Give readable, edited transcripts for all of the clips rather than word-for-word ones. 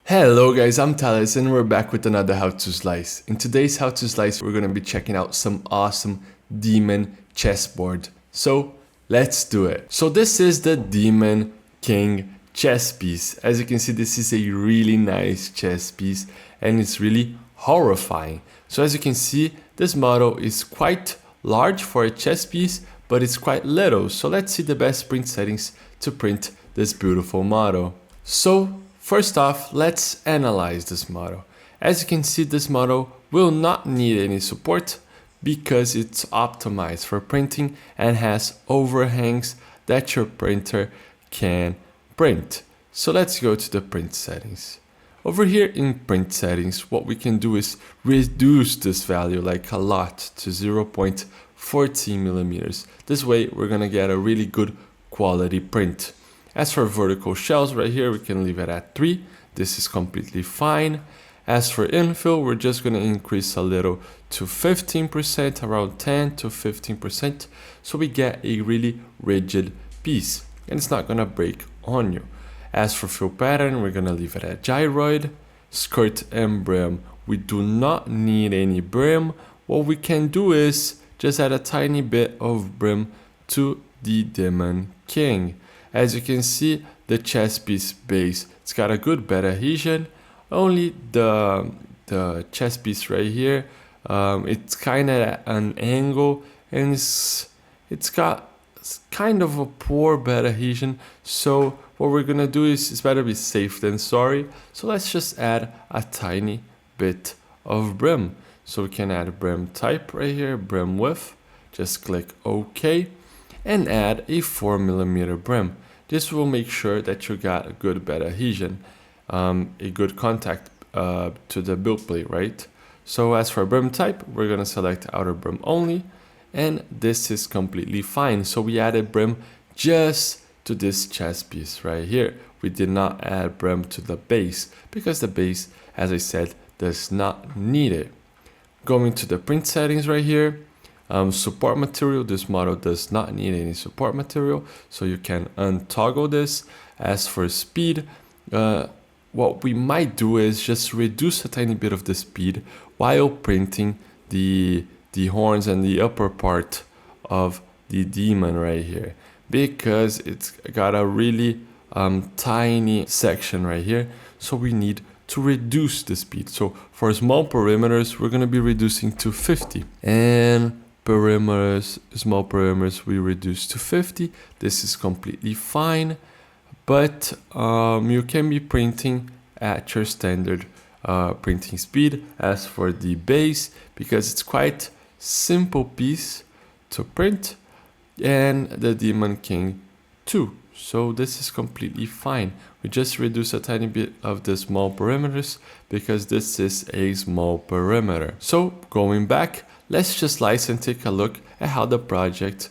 Hello guys, I'm Talis and we're back with another How to Slice. In today's How to Slice, we're going to be checking out some awesome demon chessboard. So let's do it. So this is the Demon King chess piece. As you can see, this is a really nice chess piece and it's really horrifying. So as you can see, this model is quite large for a chess piece, but it's quite little. So let's see the best print settings to print this beautiful model. So first off, let's analyze this model. As you can see, this model will not need any support because it's optimized for printing and has overhangs that your printer can print. So let's go to the print settings. Over here in print settings, what we can do is reduce this value like a lot to 0.14 millimeters. This way we're gonna get a really good quality print. As for vertical shells right here, we can leave it at 3. This is completely fine. As for infill, we're just going to increase a little to 15%, around 10 to 15%. So we get a really rigid piece and it's not going to break on you. As for fill pattern, we're going to leave it at gyroid. Skirt and brim, we do not need any brim. What we can do is just add a tiny bit of brim to the Demon King. As you can see, the chess piece base, it's got a good bed adhesion. Only the chess piece right here, it's kind of at an angle and it's got kind of a poor bed adhesion. So what we're gonna do is it's better be safe than sorry. So let's just add a tiny bit of brim. So we can add brim type right here, brim width. Just click OK. And add a 4mm brim. This will make sure that you got a good bed adhesion, a good contact to the build plate, right? So as for brim type, we're gonna select outer brim only, and this is completely fine. So we added brim just to this chess piece right here. We did not add brim to the base because the base, as I said, does not need it. Going to the print settings right here. Support material, this model does not need any support material, so you can untoggle this. As for speed, what we might do is just reduce a tiny bit of the speed while printing the horns and the upper part of the demon right here, because it's got a really tiny section right here, so we need to reduce the speed. So for small perimeters, we're going to be reducing to 50, and small perimeters we reduce to 50. This is completely fine, but you can be printing at your standard printing speed. As for the base, because it's quite simple piece to print, and the Demon King too, so this is completely fine. We just reduce a tiny bit of the small perimeters because this is a small perimeter. So going back, let's just slice and take a look at how the project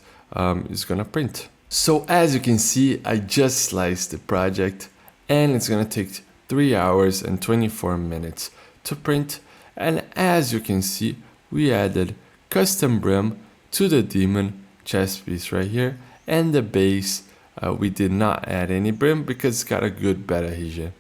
is gonna print. So as you can see, I just sliced the project and it's gonna take 3 hours and 24 minutes to print. And as you can see, we added custom brim to the demon chess piece right here, and the base, we did not add any brim because it's got a good bed adhesion.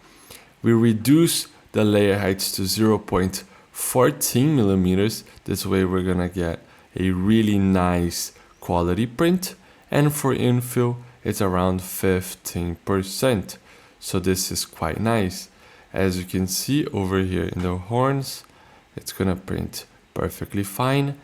We reduced the layer heights to 0.14 millimeters. This way we're gonna get a really nice quality print, and for infill it's around 15%, so this is quite nice. As you can see over here in the horns, it's gonna print perfectly fine,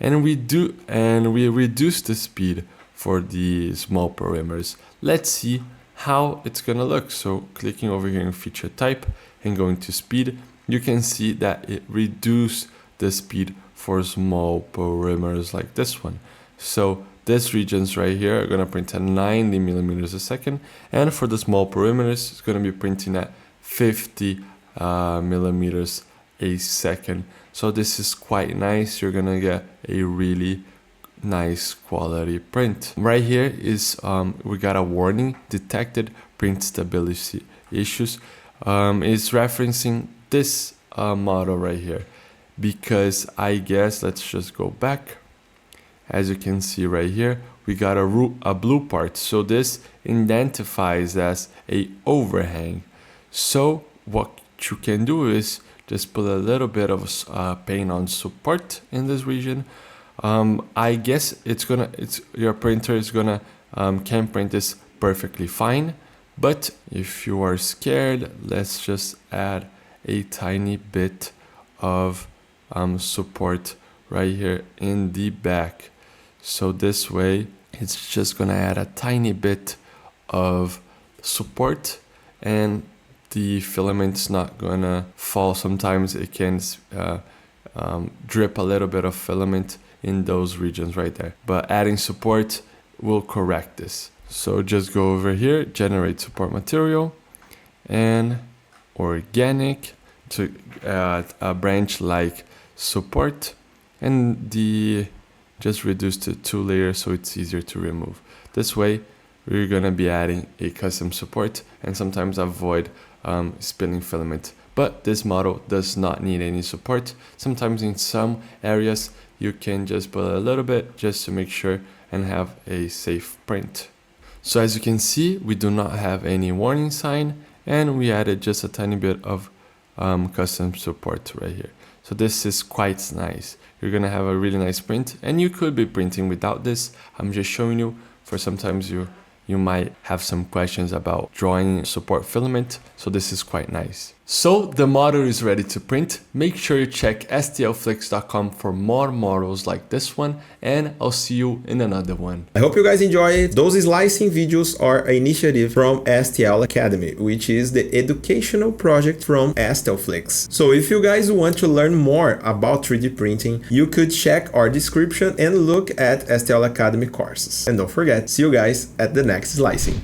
and we reduce the speed for the small perimeters. Let's see how it's gonna look. So clicking over here in feature type and going to speed, you can see that it reduced the speed for small perimeters like this one. So these regions right here are gonna print at 90 millimeters a second, and for the small perimeters, it's gonna be printing at 50 millimeters a second. So this is quite nice. You're gonna get a really nice quality print. Right here is we got a warning: detected print stability issues. It's referencing this model right here, because I guess, let's just go back. As you can see right here, we got a blue part, so this identifies as a overhang. So what you can do is just put a little bit of paint on support in this region. I guess your printer is gonna can print this perfectly fine, but if you are scared, let's just add a tiny bit of support right here in the back. So this way it's just gonna add a tiny bit of support, and the filament's not gonna fall. Sometimes it can drip a little bit of filament in those regions right there, but adding support will correct this. So just go over here, generate support material, and organic to a branch like support, and just reduce to 2 layers so it's easier to remove. This way we're gonna be adding a custom support and sometimes avoid spilling filament. But this model does not need any support. Sometimes in some areas you can just put a little bit just to make sure and have a safe print. So as you can see, we do not have any warning sign, and we added just a tiny bit of custom support right here. So this is quite nice. You're gonna have a really nice print, and you could be printing without this. I'm just showing you, for sometimes you might have some questions about drawing support filament, so this is quite nice. So the model is ready to print. Make sure you check stlflix.com for more models like this one, and I'll see you in another one. I hope you guys enjoy it. Those slicing videos are an initiative from STL Academy, which is the educational project from STLFlix. So if you guys want to learn more about 3D printing, you could check our description and look at STL Academy courses. And don't forget, see you guys at the next slicing.